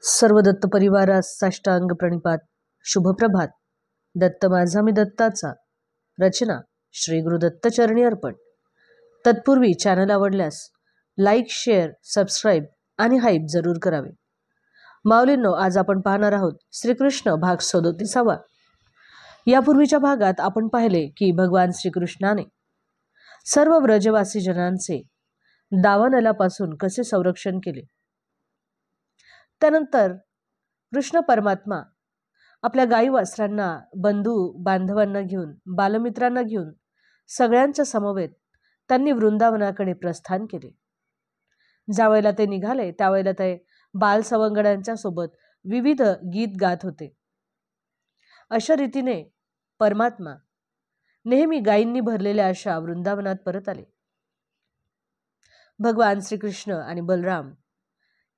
सर्व दत्त परिवारास साष्टांग प्रणिपात. शुभप्रभात. दत्त माझा मी दत्ताचा. रचना श्री गुरुदत्त चरणी अर्पण. तत्पूर्वी चॅनल आवडल्यास लाईक, शेअर, सबस्क्राईब आणि हाईप जरूर करावे. माऊलींनो, आज आपण पाहणार आहोत श्रीकृष्ण भाग 37. यापूर्वीच्या भागात आपण पाहिले की भगवान श्रीकृष्णाने सर्व व्रजवासी जनांचे दावानलापासून कसे संरक्षण केले. त्यानंतर कृष्ण परमात्मा आपल्या गाई वासरांना, बंधू बांधवांना घेऊन, बालमित्रांना घेऊन सगळ्यांच्या समवेत त्यांनी वृंदावनाकडे प्रस्थान केले. ज्यावेळेला ते निघाले त्यावेळेला ते बालसवंगड्यांच्या सोबत विविध गीत गात होते. अशा रीतीने परमात्मा नेहमी गायींनी भरलेल्या अशा वृंदावनात परत आले. भगवान श्रीकृष्ण आणि बलराम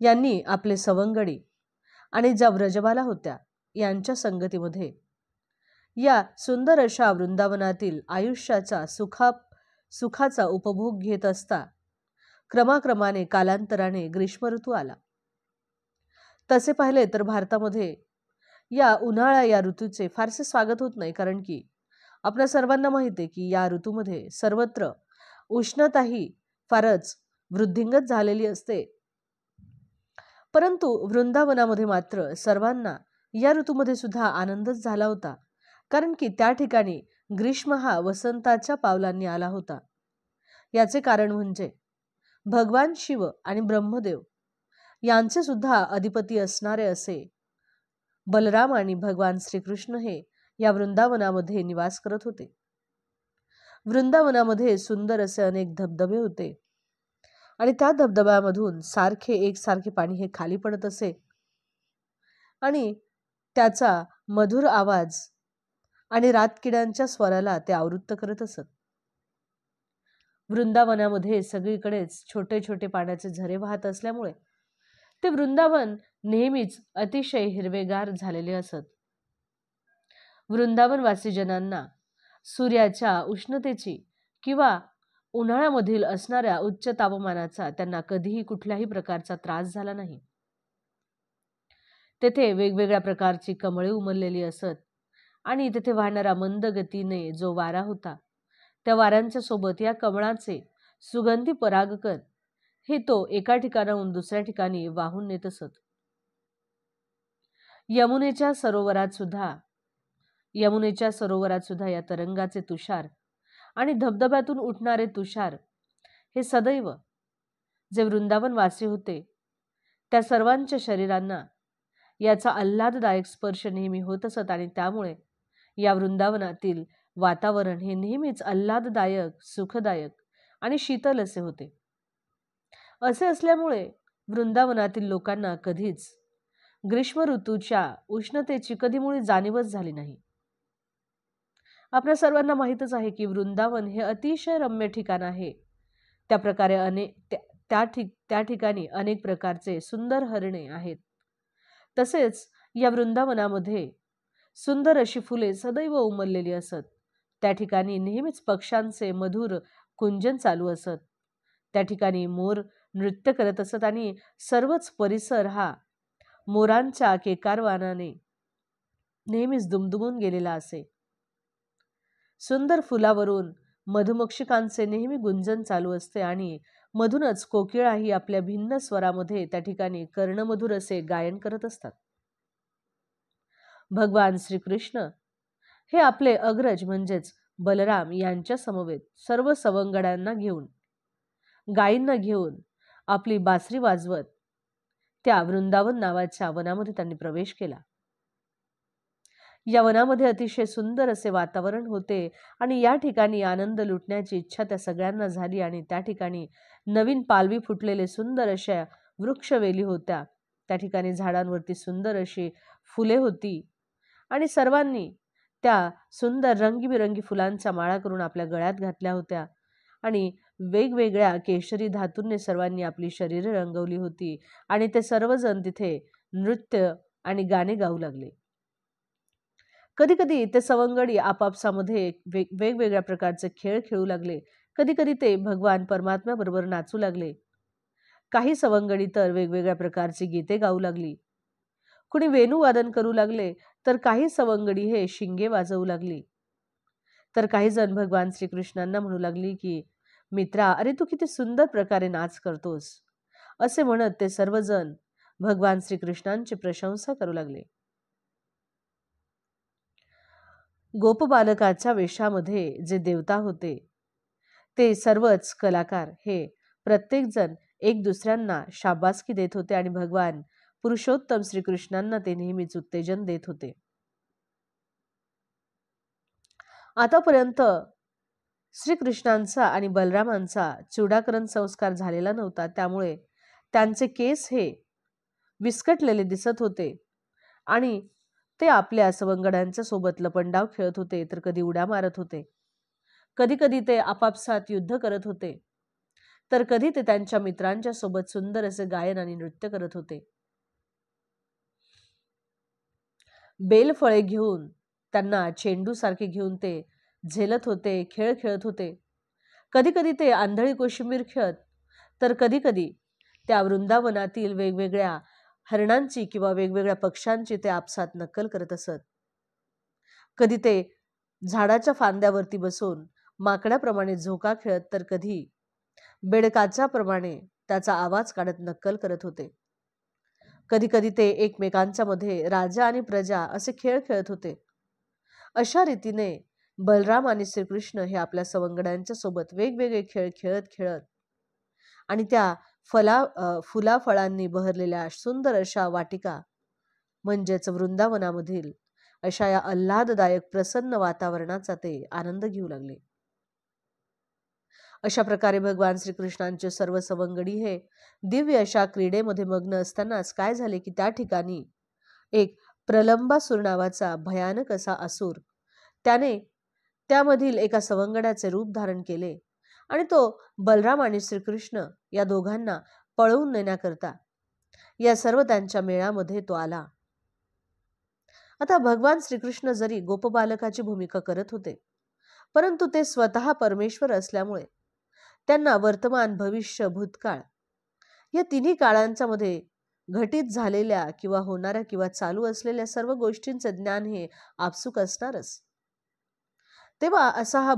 यांनी आपले सवंगडी आणि ज्या व्रजबाला होत्या यांच्या संगतीमध्ये या सुंदर अशा वृंदावनातील आयुष्याचा सुखाचा उपभोग घेत असता क्रमाक्रमाने कालांतराने ग्रीष्म ऋतू आला. तसे पाहिले तर भारतामध्ये या उन्हाळा या ऋतूचे फारसे स्वागत होत नाही, कारण की आपल्या सर्वांना माहिती आहे की या ऋतूमध्ये सर्वत्र उष्णताही फारच वृद्धिंगत झालेली असते. परंतु वृंदावनामध्ये मात्र सर्वांना या ऋतूमध्ये सुद्धा आनंदच झाला होता, कारण की त्या ठिकाणी ग्रीष्म हा वसंताच्या पावलांनी आला होता. याचे कारण म्हणजे भगवान शिव आणि ब्रह्मदेव यांचे सुद्धा अधिपती असणारे असे बलराम आणि भगवान श्रीकृष्ण हे या वृंदावनामध्ये निवास करत होते. वृंदावनामध्ये सुंदर असे अनेक धबधबे होते आणि त्या धबधब्यामधून एकसारखे पाणी हे खाली पडत असे आणि त्याचा मधुर आवाज आणि रातकिड्यांच्या स्वराला ते आवृत्त करत असत. वृंदावनामध्ये सगळीकडेच छोटे छोटे पाण्याचे झरे वाहत असल्यामुळे ते वृंदावन नेहमीच अतिशय हिरवेगार झालेले असत. वृंदावनवासी जनांना सूर्याच्या उष्णतेची किंवा उन्हाळ्यामधील असणाऱ्या उच्च तापमानाचा त्यांना कधीही कुठल्याही प्रकारचा त्रास झाला नाही. तेथे वेगवेगळ्या प्रकारची कमळे उमललेली असत आणि तेथे वाहणारा मंद गतीने जो वारा होता त्या वाऱ्यांच्या सोबत या कमळाचे सुगंधी परागकण हे तो एका ठिकाणाहून दुसऱ्या ठिकाणी वाहून नेत असत. यमुनेच्या सरोवरात सुद्धा या तरंगाचे तुषार आणि धबधब्यातून उठणारे तुषार हे सदैव जे वृंदावनवासी होते त्या सर्वांच्या शरीरांना याचा आल्हाददायक स्पर्श नेहमी होत असत आणि त्यामुळे या वृंदावनातील वातावरण हे नेहमीच आल्हाददायक, सुखदायक आणि शीतल असे होते. असे असल्यामुळे वृंदावनातील लोकांना कधीच ग्रीष्म ऋतूच्या उष्णतेची कधी मुळी जाणीवच झाली नाही. आपल्या सर्वांना माहीतच आहे की वृंदावन हे अतिशय रम्य ठिकाण आहे. त्या प्रकारे त्या ठिकाणी अनेक प्रकारचे सुंदर हरणे आहेत. तसेच या वृंदावनामध्ये सुंदर अशी फुले सदैव उमललेली असत. त्या ठिकाणी नेहमीच पक्ष्यांचे मधुर कुंजन चालू असत. त्या ठिकाणी मोर नृत्य करत असत आणि सर्वच परिसर हा मोरांच्या केकारवानाने नेहमीच दुमदुमून गेलेला असे. सुंदर फुलावरून मधुमक्षिकांचे नेहमी गुंजन चालू असते आणि मधूनच कोकिळाही आपल्या भिन्न स्वरामध्ये त्या ठिकाणी कर्णमधुर असे गायन करत असतात. भगवान श्रीकृष्ण हे आपले अग्रज म्हणजेच बलराम यांच्या समवेत सर्व सवंगड्यांना घेऊन, गायींना घेऊन आपली बासरी वाजवत त्या वृंदावन नावाच्या वनामध्ये त्यांनी प्रवेश केला. या वनामध्ये अतिशय सुंदर असे वातावरण होते आणि या ठिकाणी आनंद लुटण्याची इच्छा त्या सगळ्यांना झाली आणि त्या ठिकाणी नवीन पालवी फुटलेले सुंदर अशा वृक्षवेली होत्या. त्या ठिकाणी झाडांवरती सुंदर अशी फुले होती आणि सर्वांनी त्या सुंदर रंगीबिरंगी फुलांच्या माळा करून आपल्या गळ्यात घातल्या होत्या आणि वेगवेगळ्या केशरी धातूंनी सर्वांनी आपली शरीरे रंगवली होती आणि ते सर्वजण तिथे नृत्य आणि गाणे गाऊ लागले. कधी कधी ते सवंगडी आपापसामध्ये वेगवेगळ्या प्रकारचे खेळ खेळू लागले. कधी कधी ते भगवान परमात्म्याबरोबर नाचू लागले. काही सवंगडी तर वेगवेगळ्या प्रकारची गीते गाऊ लागली. कुणी वेणुवादन करू लागले, तर काही सवंगडी हे शिंगे वाजवू लागली. तर काही जण भगवान श्रीकृष्णांना म्हणू लागली की, मित्रा, अरे तू किती सुंदर प्रकारे नाच करतोस. असे म्हणत ते सर्वजण भगवान श्रीकृष्णांची प्रशंसा करू लागले. गोपबालकाच्या वेशामध्ये जे देवता होते ते सर्वच कलाकार हे प्रत्येक जण एक दुसऱ्यांना शाबासकी देत होते आणि भगवान पुरुषोत्तम श्रीकृष्णांना ते नेहमीच उत्तेजन देत होते. आतापर्यंत श्रीकृष्णांचा आणि बलरामांचा चूडाकरण संस्कार झालेला नव्हता, त्यामुळे त्यांचे केस हे विस्कटलेले दिसत होते आणि ते आपल्या सवंगड्यांच्या सोबत लपंडाव खेळत होते, तर कधी उड्या मारत होते, कधी कधी ते आपापसात युद्ध करत होते, तर कधी ते त्यांच्या मित्रांच्या सोबत सुंदर असे गायन आणि नृत्य करत होते. बेलफळे घेऊन त्यांना चेंडू सारखे घेऊन ते झेलत होते, खेळ खेळत होते. कधी कधी ते आंधळी कोशिंबीर खेळत, तर कधी कधी त्या वृंदावनातील वेगवेगळ्या हरणांची किंवा वेगवेगळ्या पक्ष्यांची ते आपसात नक्कल करत असत. कधी ते झाडाच्या फांद्यावरती बसून माकडाप्रमाणे झोका खेळत, तर कधी बेडकाच्याप्रमाणे त्याचा आवाज काढत नक्कल करत होते. कधी कधी ते एकमेकांच्या मध्ये राजा आणि प्रजा असे खेळ खेळत होते. अशा रीतीने बलराम आणि श्रीकृष्ण हे आपल्या सवंगड्यांच्या सोबत वेगवेगळे खेळ खेळत खेळत आणि त्या फुलाफळांनी बहरलेल्या सुंदर अशा वाटिका म्हणजेच वृंदावनामधील अशा या आल्हाददायक प्रसन्न वातावरणाचा ते आनंद घेऊ लागले. अशा प्रकारे भगवान श्रीकृष्णांचे सर्व सवंगडी हे दिव्य अशा क्रीडेमध्ये मग्न असतानाच काय झाले की त्या ठिकाणी एक प्रलंबासूर नावाचा भयानक असा असुर त्याने त्यामधील एका सवंगड्याचे रूप धारण केले आणि तो बलराम आणि श्रीकृष्ण या दोघांना पळवून नेण्याकरता या सर्व त्यांच्या मेळामध्ये तो आला. आता भगवान श्रीकृष्ण जरी गोपबालकाची भूमिका करत होते, परंतु ते स्वतः परमेश्वर असल्यामुळे त्यांना वर्तमान, भविष्य, भूतकाळ या तिन्ही काळांच्या मध्ये घटित झालेल्या किंवा होणाऱ्या किंवा चालू असलेल्या सर्व गोष्टींचे ज्ञान हे आपसुक असणारच. तेव्हा असा हा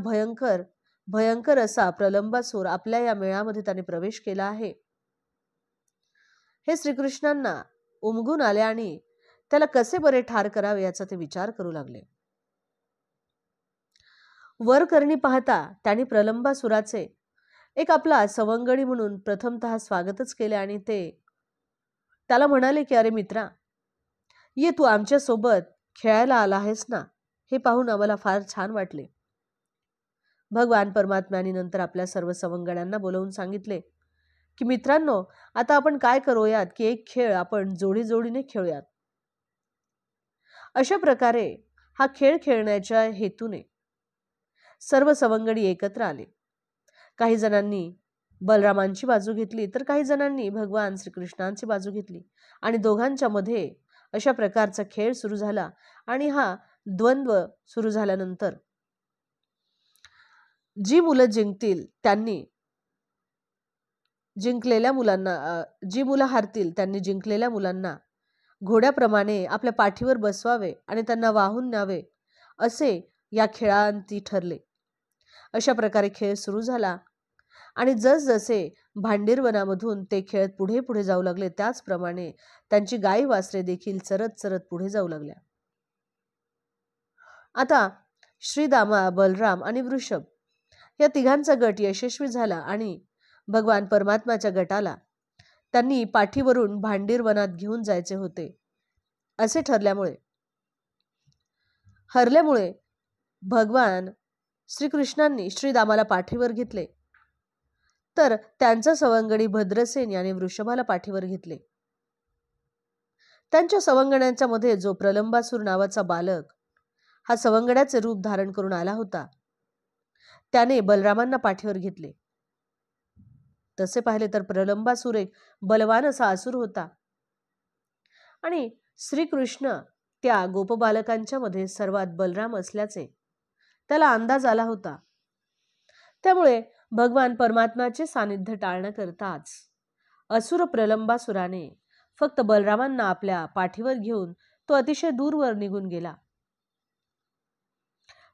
भयंकर असा प्रलंबासूर आपल्या या मेळामध्ये त्याने प्रवेश केला आहे, हे श्रीकृष्णांना उमगून आले आणि त्याला कसे बरे ठार करावे याचा ते विचार करू लागले. वर करणी पाहता त्यांनी प्रलंबासुराचे एक आपला सवंगडी म्हणून प्रथमतः स्वागतच केले आणि ते त्याला म्हणाले की, अरे मित्रा, ये तू आमच्या सोबत खेळायला आला आहेस ना, हे पाहून आम्हाला फार छान वाटले. भगवान परमात्म्याने नंतर आपल्या सर्व सवंगड्यांना बोलवून सांगितले की, मित्रांनो, आता आपण काय करूयात की एक खेळ आपण जोडी जोडीने खेळूयात. अशा प्रकारे हा खेळ खेळण्याच्या हेतूने सर्व सवंगडी एकत्र आले. काही जणांनी बलरामांची बाजू घेतली, तर काही जणांनी भगवान श्रीकृष्णांची बाजू घेतली आणि दोघांच्या मध्ये अशा प्रकारचा खेळ सुरू झाला. आणि हा द्वंद्व सुरू झाल्यानंतर जी मुलं जिंकतील त्यांनी जिंकलेल्या मुलांना जी मुलं हारतील त्यांनी जिंकलेल्या मुलांना घोड्याप्रमाणे आपल्या पाठीवर बसवावे आणि त्यांना वाहून न्यावे असे या खेळांती ठरले. अशा प्रकारे खेळ सुरू झाला आणि जसजसे भांडीरवनामधून ते खेळत पुढे पुढे जाऊ लागले, त्याचप्रमाणे त्यांची गाई वासरे देखील चरत चरत पुढे जाऊ लागल्या. आता श्रीदामा, बलराम आणि वृषभ या तिघांचा गट यशस्वी झाला आणि भगवान परमात्म्याच्या गटाला त्यांनी पाठीवरून भांडीरवनात घेऊन जायचे होते. असे हरल्यामुळे भगवान श्रीकृष्णांनी श्रीदामाला पाठीवर घेतले, तर त्यांचा सवंगडी भद्रसेन याने वृषभाला पाठीवर घेतले. त्यांच्या सवंगड्यांच्या मध्ये जो प्रलंबासूर नावाचा बालक हा सवंगड्याचे रूप धारण करून आला होता, त्याने बलरामांना पाठीवर घेतले. तसे पाहिले तर प्रलंबासूर एक बलवान असा असुर होता आणि श्रीकृष्ण त्या गोपबालकांच्या मध्ये सर्वात बलराम असल्याचे त्याला अंदाज आला होता. त्यामुळे भगवान परमात्म्याचे सानिध्य टाळण्याकरताच असुर प्रलंबासुराने फक्त बलरामांना आपल्या पाठीवर घेऊन तो अतिशय दूरवर निघून गेला.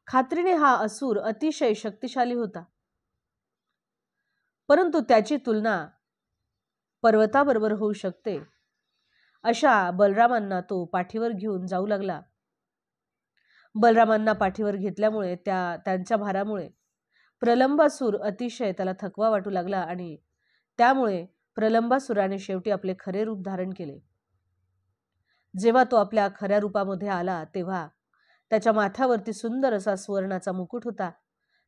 खात्रीने हा असुर अतिशय शक्तिशाली होता, परंतु त्याची तुलना पर्वताबरोबर होऊ शकते अशा बलरामांना तो पाठीवर घेऊन जाऊ लागला. बलरामांना पाठीवर घेतल्यामुळे त्यांच्या भारामुळे प्रलंबासूर अतिशय त्याला थकवा वाटू लागला आणि त्यामुळे प्रलंबासुराने शेवटी आपले खरे रूप धारण केले. जेव्हा तो आपल्या खऱ्या रूपामध्ये आला तेव्हा त्याच्या माथ्यावरती सुंदर असा सुवर्णाचा मुकुट होता.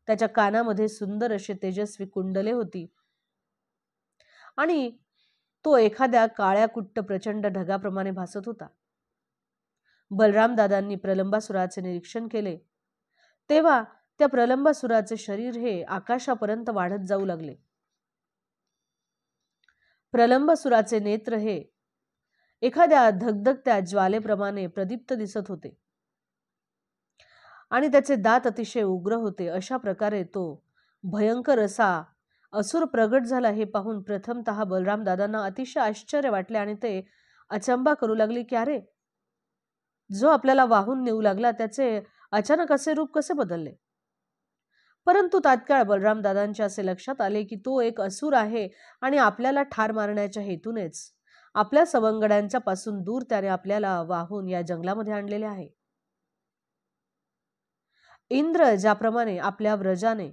त्याच्या कानामध्ये सुंदर अशी तेजस्वी कुंडले होती आणि तो एखाद्या काळ्या कुट्ट प्रचंड ढगाप्रमाणे भासत होता. बलराम दादांनी प्रलंबासुराचे निरीक्षण केले तेव्हा त्या प्रलंबासुराचे शरीर हे आकाशापर्यंत वाढत जाऊ लागले. प्रलंबासुराचे नेत्र हे एखाद्या धगधगत्या ज्वालेप्रमाणे प्रदीप्त दिसत होते आणि त्याचे दात अतिशय उग्र होते. अशा प्रकारे तो भयंकर असा असुर प्रगट झाला हे पाहून प्रथमतः बलराम दादांना अतिशय आश्चर्य वाटले आणि ते अचंबा करू लागले की अरे, जो आपल्याला वाहून नेऊ लागला त्याचे अचानक असे रूप कसे बदलले. परंतु तात्काळ बलराम दादांच्या असे लक्षात आले की तो एक असुर आहे आणि आपल्याला ठार मारण्याच्या हेतूनेच आपल्या सवंगड्यांच्या पासून दूर त्याने आपल्याला वाहून या जंगलामध्ये आणलेले आहे. इंद्र ज्याप्रमाणे आपल्या व्रजाने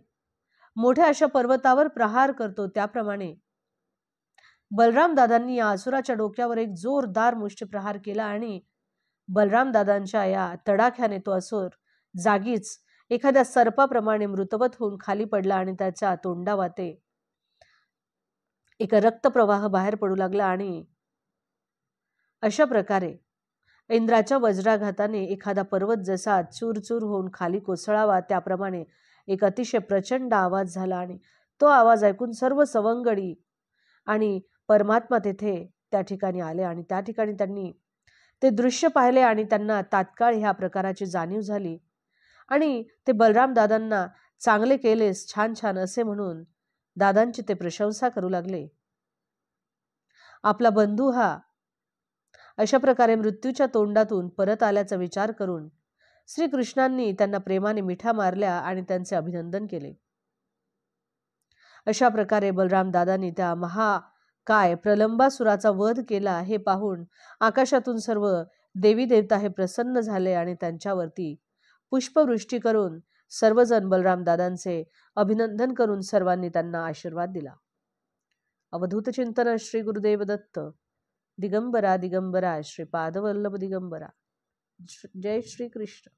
मोठ्या अशा पर्वतावर प्रहार करतो त्याप्रमाणे बलराम दादांनी या असुराच्या डोक्यावर एक जोरदार मुष्टिप्रहार केला आणि बलराम दादांच्या या तडाख्याने तो असुर जागीच एखाद्या सर्पाप्रमाणे मृतवत होऊन खाली पडला आणि त्याच्या तोंडावाटे एक रक्तप्रवाह बाहेर पडू लागला आणि अशा प्रकारे इंद्राच्या वज्राघाताने एखादा पर्वत जसा चूरचूर होऊन खाली कोसळावा त्याप्रमाणे एक अतिशय प्रचंड आवाज झाला आणि तो आवाज ऐकून सर्व सवंगडी आणि परमात्मा तेथे त्या ठिकाणी आले आणि त्या ठिकाणी त्यांनी ते दृश्य पाहिले आणि त्यांना तात्काळ ह्या प्रकाराची जाणीव झाली आणि ते बलराम दादांना चांगले केलेस, छान छान असे म्हणून दादांची ते प्रशंसा करू लागले. आपला बंधू हा अशा प्रकारे मृत्यूच्या तोंडातून परत आल्याचा विचार करून श्रीकृष्णांनी त्यांना प्रेमाने मिठा मारल्या आणि त्यांचे अभिनंदन केले. अशा प्रकारे बलराम दादांनी त्या महाकाय प्रलंबासुराचा वध केला हे पाहून आकाशातून सर्व देवी देवता हे प्रसन्न झाले आणि त्यांच्यावरती पुष्पवृष्टी करून सर्वजण बलराम दादांचे अभिनंदन करून सर्वांनी त्यांना आशीर्वाद दिला. अवधूत चिंतन श्री गुरुदेव दत्त. दिगंबरा दिगंबरा श्रीपादवल्लभ दिगंबरा. जय श्री कृष्ण.